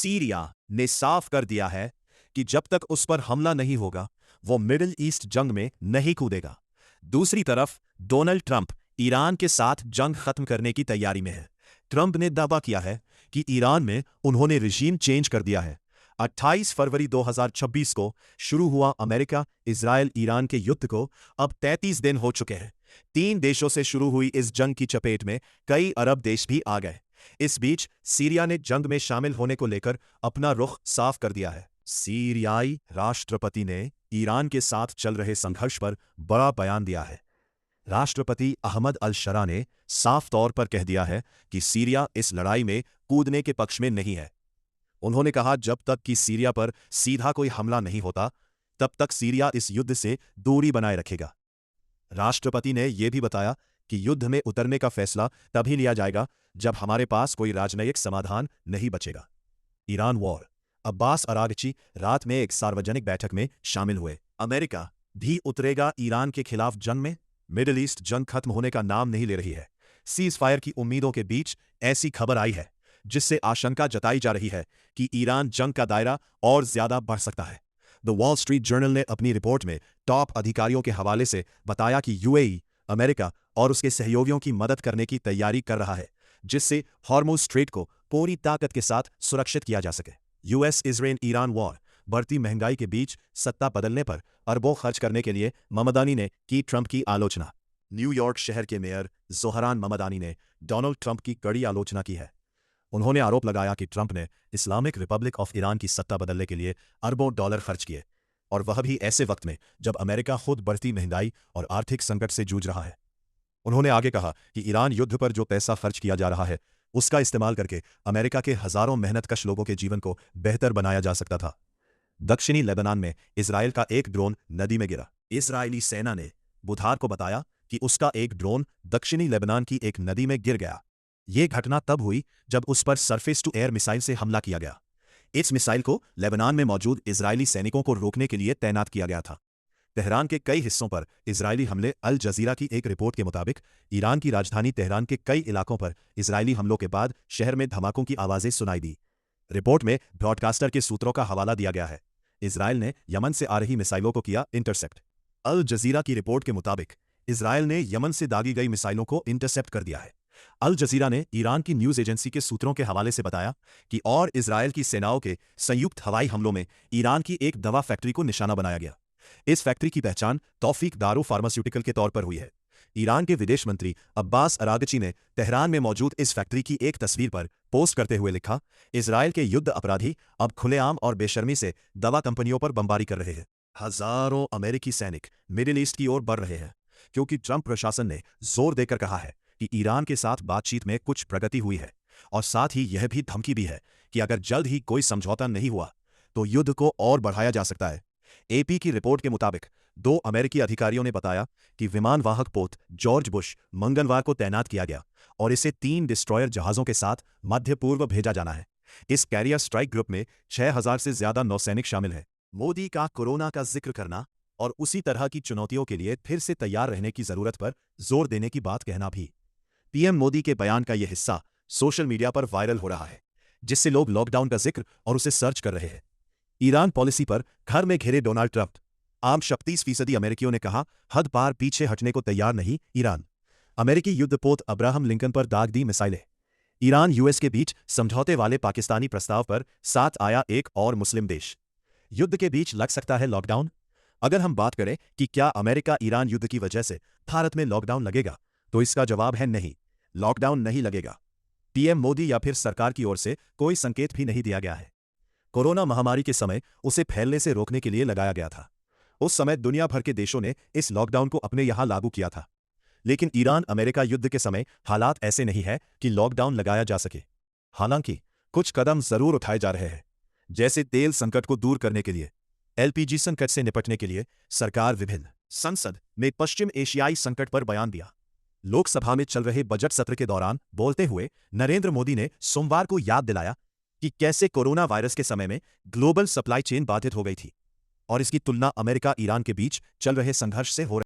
Syria ने साफ कर दिया है कि जब तक उस पर हमला नहीं होगा वो मिडिल ईस्ट जंग में नहीं कूदेगा। दूसरी तरफ डोनाल्ड ट्रंप ईरान के साथ जंग खत्म करने की तैयारी में है। ट्रंप ने दावा किया है कि ईरान में उन्होंने रिजीम चेंज कर दिया है। 28 फरवरी 2026 को शुरू हुआ अमेरिका इजराइल ईरान के युद्ध को अब 33 दिन हो चुके हैं। 3 देशों से शुरू हुई इस जंग की चपेट में कई अरब देश भी आ गए। इस बीच सीरिया ने जंग में शामिल होने को लेकर अपना रुख साफ कर दिया है। सीरियाई राष्ट्रपति ने ईरान के साथ चल रहे संघर्ष पर बड़ा बयान दिया है। राष्ट्रपति अहमद अल-शरा ने साफ तौर पर कह दिया है कि सीरिया इस लड़ाई में कूदने के पक्ष में नहीं है। उन्होंने कहा, जब तक कि सीरिया पर सीधा कोई हमला नहीं होता तब तक सीरिया इस युद्ध से दूरी बनाए रखेगा। राष्ट्रपति ने यह भी बताया कि युद्ध में उतरने का फैसला तभी लिया जाएगा जब हमारे पास कोई राजनयिक समाधान नहीं बचेगा। Iran war. अब्बास अरागची रात में एक सार्वजनिक बैठक में शामिल हुए। अमेरिका भी उतरेगा ईरान के खिलाफ जंग में। मिडिल ईस्ट जंग खत्म होने का नाम नहीं ले रही है। सीज फायर की उम्मीदों के बीच ऐसी खबर आई है जिससे आशंका जताई जा रही है कि ईरान जंग का दायरा और ज्यादा बढ़ सकता है। द वॉल स्ट्रीट जर्नल ने अपनी रिपोर्ट में टॉप अधिकारियों के हवाले से बताया कि यूएई अमेरिका और उसके सहयोगियों की मदद करने की तैयारी कर रहा है जिससे हॉर्मुज़ स्ट्रेट को पूरी ताकत के साथ सुरक्षित किया जा सके। US Israel Iran war. बढ़ती महंगाई के बीच सत्ता बदलने पर अरबों खर्च करने के लिए ममदानी ने की ट्रंप की आलोचना। न्यूयॉर्क शहर के मेयर जोहरान ममदानी ने डोनाल्ड ट्रंप की कड़ी आलोचना की है। उन्होंने आरोप लगाया कि ट्रंप ने इस्लामिक रिपब्लिक ऑफ ईरान की सत्ता बदलने के लिए अरबों डॉलर खर्च किए, और वह भी ऐसे वक्त में जब अमेरिका खुद बढ़ती महंगाई और आर्थिक संकट से जूझ रहा है। उन्होंने आगे कहा कि ईरान युद्ध पर जो पैसा खर्च किया जा रहा है उसका इस्तेमाल करके अमेरिका के हजारों मेहनतकश लोगों के जीवन को बेहतर बनाया जा सकता था। दक्षिणी लेबनान में इजराइल का एक ड्रोन नदी में गिरा। इजरायली सेना ने बुधवार को बताया कि उसका एक ड्रोन दक्षिणी लेबनान की एक नदी में गिर गया। यह घटना तब हुई जब उस पर सरफेस टू एयर मिसाइल से हमला किया गया। इस मिसाइल को लेबनान में मौजूद इजरायली सैनिकों को रोकने के लिए तैनात किया गया था। तेहरान के कई हिस्सों पर इजरायली हमले। अल जजीरा की एक रिपोर्ट के मुताबिक ईरान की राजधानी तेहरान के कई इलाकों पर इजरायली हमलों के बाद शहर में धमाकों की आवाजें सुनाई दी। रिपोर्ट में ब्रॉडकास्टर के सूत्रों का हवाला दिया गया है। इजराइल ने यमन से आ रही मिसाइलों को किया इंटरसेप्ट। अल जजीरा की रिपोर्ट के मुताबिक इजराइल ने यमन से दागी गई मिसाइलों को इंटरसेप्ट कर दिया है। अल जजीरा ने ईरान की न्यूज एजेंसी के सूत्रों के हवाले से बताया कि और इजरायल की सेनाओं के संयुक्त हवाई हमलों में ईरान की एक दवा फैक्ट्री को निशाना बनाया गया। इस फैक्ट्री की पहचान तौफीक दारू फार्मास्यूटिकल के तौर पर हुई है। ईरान के विदेश मंत्री अब्बास अरागची ने तेहरान में मौजूद इस फैक्ट्री की एक तस्वीर पर पोस्ट करते हुए लिखा, इजरायल के युद्ध अपराधी अब खुलेआम और बेशर्मी से दवा कंपनियों पर बमबारी कर रहे हैं। हजारों अमेरिकी सैनिक मिडिल ईस्ट की ओर बढ़ रहे हैं क्योंकि ट्रंप प्रशासन ने जोर देकर कहा है कि ईरान के साथ बातचीत में कुछ प्रगति हुई है, और साथ ही यह भी धमकी भी है कि अगर जल्द ही कोई समझौता नहीं हुआ तो युद्ध को और बढ़ाया जा सकता है। एपी की रिपोर्ट के मुताबिक 2 अमेरिकी अधिकारियों ने बताया कि विमान वाहक पोत जॉर्ज बुश मंगलवार को तैनात किया गया और इसे 3 डिस्ट्रॉयर जहाजों के साथ मध्य पूर्व भेजा जाना है। इस कैरियर स्ट्राइक ग्रुप में 6000 से ज्यादा नौसैनिक शामिल हैं। मोदी का कोरोना का जिक्र करना और उसी तरह की चुनौतियों के लिए फिर से तैयार रहने की जरूरत पर जोर देने की बात कहना भी। पीएम मोदी के बयान का यह हिस्सा सोशल मीडिया पर वायरल हो रहा है, जिससे लोग लॉकडाउन का जिक्र और उसे सर्च कर रहे हैं। ईरान पॉलिसी पर घर में घिरे डोनाल्ड ट्रंप। आम 36% अमेरिकियों ने कहा, हद पार पीछे हटने को तैयार नहीं ईरान। अमेरिकी युद्धपोत अब्राहम लिंकन पर दाग दी मिसाइलें। ईरान यूएस के बीच समझौते वाले पाकिस्तानी प्रस्ताव पर साथ आया एक और मुस्लिम देश। युद्ध के बीच लग सकता है लॉकडाउन। अगर हम बात करें कि क्या अमेरिका ईरान युद्ध की वजह से भारत में लॉकडाउन लगेगा, तो इसका जवाब है नहीं, लॉकडाउन नहीं लगेगा। पीएम मोदी या फिर सरकार की ओर से कोई संकेत भी नहीं दिया गया है। कोरोना महामारी के समय उसे फैलने से रोकने के लिए लगाया गया था। उस समय दुनिया भर के देशों ने इस लॉकडाउन को अपने यहां लागू किया था। लेकिन ईरान अमेरिका युद्ध के समय हालात ऐसे नहीं है कि लॉकडाउन लगाया जा सके। हालांकि कुछ कदम जरूर उठाए जा रहे हैं, जैसे तेल संकट को दूर करने के लिए, एलपीजी संकट से निपटने के लिए सरकार विभिन्न। संसद में पश्चिम एशियाई संकट पर बयान दिया। लोकसभा में चल रहे बजट सत्र के दौरान बोलते हुए नरेंद्र मोदी ने सोमवार को याद दिलाया कि कैसे कोरोना वायरस के समय में ग्लोबल सप्लाई चेन बाधित हो गई थी, और इसकी तुलना अमेरिका ईरान के बीच चल रहे संघर्ष से हो रही